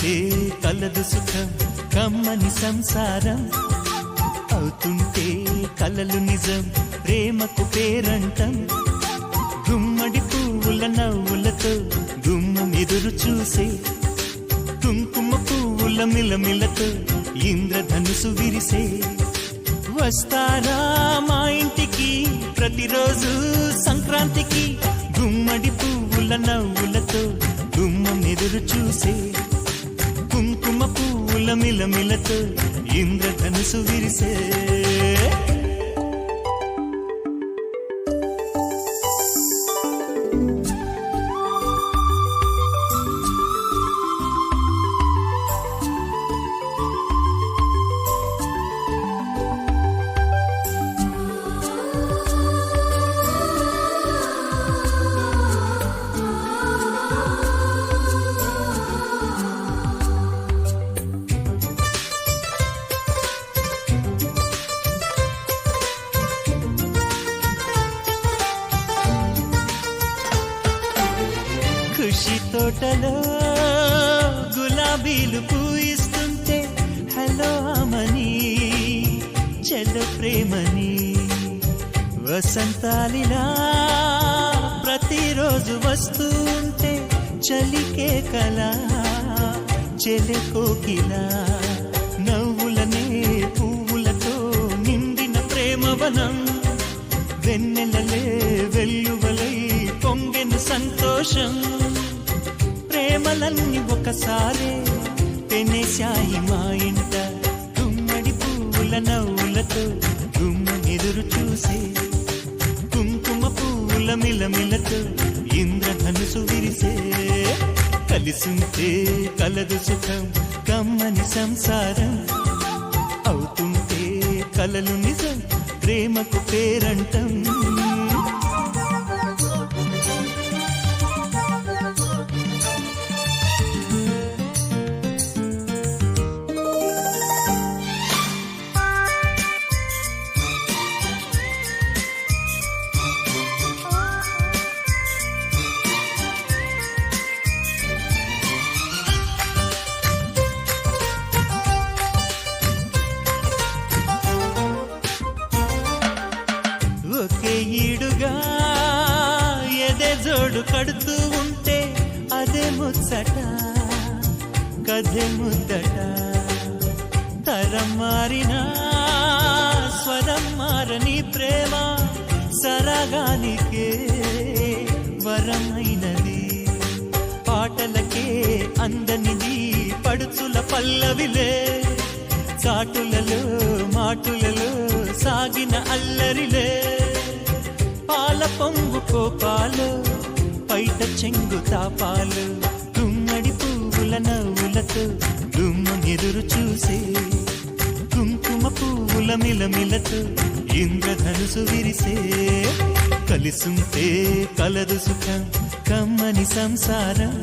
కలిసుంటే కలదు సుఖం కమ్మని సంసారం అవుతుంటే కలలు నిజం ప్రేమకు పేరంటం గుమ్మడి పువ్వుల నవ్వులతో గుమ్మం ఎదురు చూసే కుంకుమ పువ్వుల మిలమిలతో ఇంద్రధనుసు విరిసే వస్తారా మా ఇంటికి ప్రతిరోజు సంక్రాంతికి గుమ్మడి పువ్వుల నవ్వులతో గుమ్మం ఎదురు చూసే కుంకుమ పువ్వుల మిలమిలతో ఇంద్రధనుసు విరిసే ఖుషి తోటలో గులాబీలు పూయిస్తుంటే హలో అమని చెల్లో ప్రేమని వసంతాలిలా ప్రతిరోజు వస్తూ ఉంటే చలికే కలా చెలె కోకిలా నవ్వులనే పువ్వులతో నిండిన ప్రేమవనం వెన్నెలలే వెల్లువలై పొంగెను సంతోషం ప్రేమలన్నీ ఒకసారే పెనేశాయి మా ఇంట గుమ్మడి పువ్వుల నవ్వులతో గుమ్మనెదురు చూసే కుంకుమ పువ్వుల మిలమిలతో ఇంద్రధనుసు విరిసే కలిసుంటే కలదు సుఖం కమ్మని సంసారం అవుతుంటే కలలు నిజం ప్రేమకు పేరంటం ఒకే ఈడుగా ఎదే జోడు కడుతూ ఉంటే అదే ముచ్చట కథే ముద్దట తరం మారినా స్వరం మారని ప్రేమ సరగానికే వరమైనది పాటలకే అందనిది పడుచుల పల్లవిలే చాటులలో మాటులలో సాగిన అల్లరిలే పాల పొంగు కోపాలు పైట చెంగు తాపాలు గుమ్మడి పువ్వుల నవ్వులతో గుమ్మం ఎదురు చూసే కుంకుమ పువ్వుల మిలమిలతో ఇంద్రధనుసు విరిసే కలిసుంటే కలదు సుఖం కమ్మని సంసారం